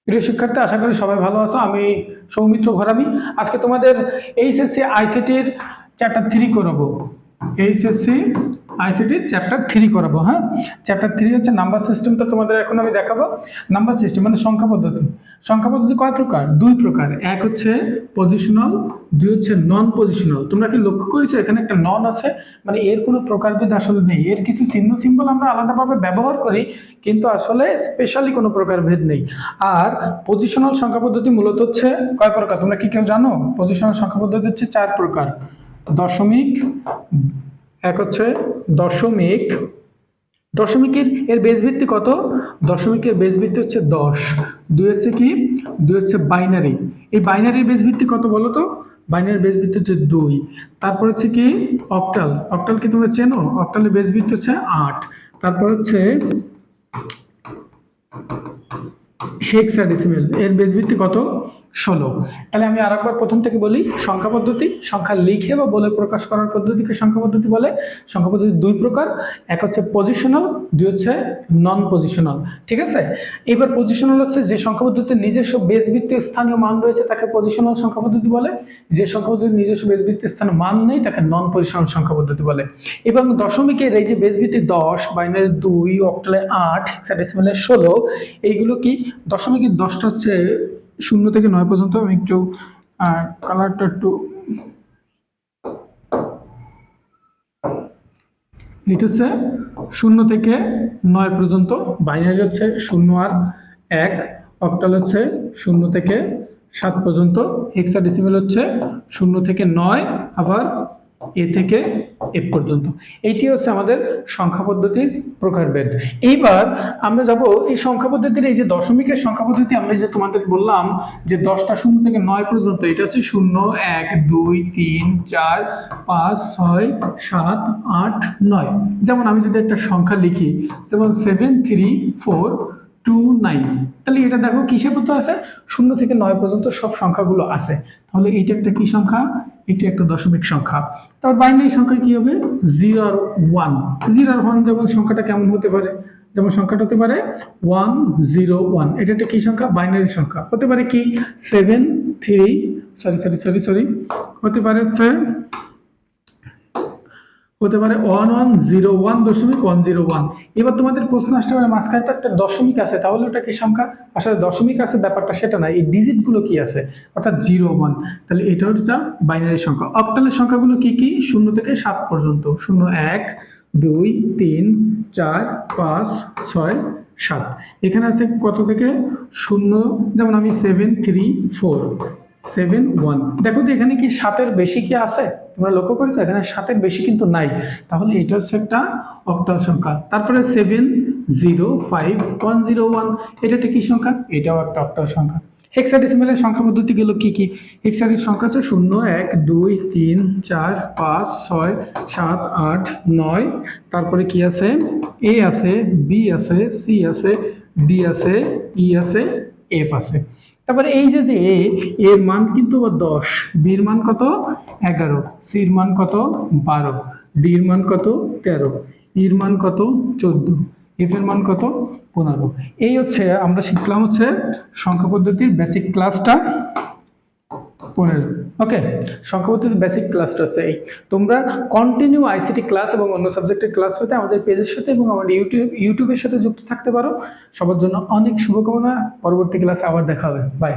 প্রিয় শিক্ষার্থী, আশা করি সবাই ভালো আছো। আমি সৌমিত্র ঘরামি। আজকে তোমাদের এইচএসসি আইসিটির চ্যাপ্টার 3 করাবো। এইচএসসি আইসিটির চ্যাপ্টার 3 করাবো। হ্যাঁ, চ্যাপ্টার 3 হচ্ছে নাম্বার সিস্টেম। তো তোমাদের এখন আমি দেখাবো নাম্বার সিস্টেম মানে সংখ্যা পদ্ধতি। সংখ্যা পদ্ধতি কয় প্রকার? দুই প্রকার। এক হচ্ছে পজিশনাল, দুই হচ্ছে নন পজিশনাল। তোমরা কি লক্ষ্য করেছো এখানে একটা নন আছে, মানে এর কোনো প্রকারভেদ আসলে নেই। এর কিছু চিহ্ন সিম্বল আমরা আলাদাভাবে ব্যবহার করি, কিন্তু আসলে স্পেশালি কোনো প্রকারভেদ নেই। আর পজিশনাল সংখ্যা পদ্ধতি মূলত হচ্ছে কয় প্রকার তোমরা কি কেউ জানো? পজিশনাল সংখ্যা পদ্ধতি হচ্ছে 4 প্রকার। দশমিক, এক হচ্ছে দশমিক। দশমিকের এর বেস ভিত্তি কত? দশমিকের বেস ভিত্তি হচ্ছে 10। দুই হচ্ছে কি? দুই হচ্ছে বাইনারি। এই বাইনারির বেস ভিত্তি কত বলো তো? বাইনারির বেস ভিত্তি হচ্ছে 2। তারপর হচ্ছে কি? অক্টাল। অক্টাল কি তোমরা চেনো? অক্টালের বেস ভিত্তি হচ্ছে 8। তারপর হচ্ছে হেক্সাডেসিমেল, এর বেস ভিত্তি কত? 16। তাহলে আমি আরেকবার প্রথম থেকে বলি। সংখ্যা পদ্ধতি, সংখ্যা লিখে বা বলে প্রকাশ করার পদ্ধতিকে সংখ্যা পদ্ধতি বলে। সংখ্যা পদ্ধতি দুই প্রকার, এক হচ্ছে পজিশনাল, দুই হচ্ছে নন পজিশনাল। ঠিক আছে, এবার পজিশনাল হচ্ছে যে সংখ্যা পদ্ধতিতে নিজস্ব বেস ভিত্তিক স্থানীয় মান রয়েছে তাকে পজিশনাল সংখ্যা পদ্ধতি বলে। যে সংখ্যা পদ্ধতির নিজস্ব বেস ভিত্তিক স্থানীয় মান নেই তাকে নন পজিশনাল সংখ্যা পদ্ধতি বলে। এবং দশমিকের এই যে বেস ভিত্তি 10, বাইনারি 2, অক্টালে 8, হেক্সাডেসিমেলে 16, এইগুলো কি? দশমিকের 10টা হচ্ছে 0 থেকে 9 পর্যন্ত। আমি একটু কালারটা একটু, এটা হচ্ছে 0 থেকে 9 পর্যন্ত। বাইনারি হচ্ছে 0 আর 1। অক্টাল হচ্ছে 0 থেকে 7 পর্যন্ত। হেক্সাডেসিমেল হচ্ছে 0 থেকে 9 আবার এ থেকে এ পর্যন্ত। এইটি হচ্ছে আমাদের সংখ্যা পদ্ধতির প্রকারভেদ। এইবার আমরা যাব এই সংখ্যা পদ্ধতির এই যে দশমিকের সংখ্যা পদ্ধতি। আমরা যে তোমাদের বললাম যে 10টা 0 থেকে 9 পর্যন্ত, এটা হচ্ছে 0, 1, 2, 3, 4, 5, 6, 7, 8, 9। যেমন আমি যদি একটা সংখ্যা লিখি, যেমন 7, 3, 4, 2, 9, তাহলে এটা দেখো কিসের মতো আছে? 0 থেকে 9 পর্যন্ত সব সংখ্যাগুলো আছে। তাহলে এইটা একটা কি সংখ্যা? এটি একটা দশমিক সংখ্যা। তারপর বাইনারি সংখ্যা কি হবে? 0 আর 1। 0 আর 1 যেমন সংখ্যাটা কেমন হতে পারে? যেমন সংখ্যাটা হতে পারে 1, 0, 1। এটা একটা কি সংখ্যা? বাইনারি সংখ্যা। হতে পারে কি? 7, 3, সরি, হতে পারে হতে পারে 1101.101। এবার তোমাদের প্রশ্ন আসতে পারে মাঝখানে তো একটা দশমিক আছে, তাহলে ওটা কি সংখ্যা? আসলে দশমিক আছে ব্যাপারটা সেটা না, এই ডিজিট গুলো কি আছে, অর্থাৎ 0, 1। তাহলে এটা হচ্ছে বাইনারি সংখ্যা। অক্টালের সংখ্যাগুলো কি কি? 0 থেকে 7 পর্যন্ত। 0, 1, 2, 3, 4, 5, 6, 7। এখানে আছে কত থেকে? 0, যেমন আমি 7, 3, 4, 7, 1। দেখো তো এখানে কি 7-এর বেশি কি আছে? তোমরা লক্ষ্য করেছো এখানে 7-এর বেশি কিন্তু নাই। তাহলে এটা হচ্ছে একটা অক্টাল সংখ্যা। তারপরে 7, 0, 5, 1, 0, 1, এটা একটা কি সংখ্যা? এটাও একটা অক্টাল সংখ্যা। হেক্সাডেসিমেলের সংখ্যা পদ্ধতি গুলো কি কি? হেক্সাডেসিমেল সংখ্যা হচ্ছে 0, 1, 2, 3, 4, 5, 6, 7, 8, 9। তারপরে কি আছে? এ আছে, বি আছে, সি আছে, ডি আছে, ই আছে, এফ আছে। তারপরে এই যে এর মান কিন্তু 10, বির মান কত? 11, সির মান কত? 12, ডির মান কত? 13, ইর মান কত? 14, এফ এর মান কত? 15। এই হচ্ছে আমরা শিখলাম হচ্ছে সংখ্যা পদ্ধতির বেসিক ক্লাসটা 15। ওকে, সংখ্যা পদ্ধতির বেসিক ক্লাসটা হচ্ছে এই। তোমরা কন্টিনিউ আইসিটি ক্লাস এবং অন্য সাবজেক্টের ক্লাস পেতে আমাদের পেজের সাথে এবং আমাদের ইউটিউবের সাথে যুক্ত থাকতে পারো। সবার জন্য অনেক শুভকামনা। পরবর্তী ক্লাসে আবার দেখা হবে। বাই।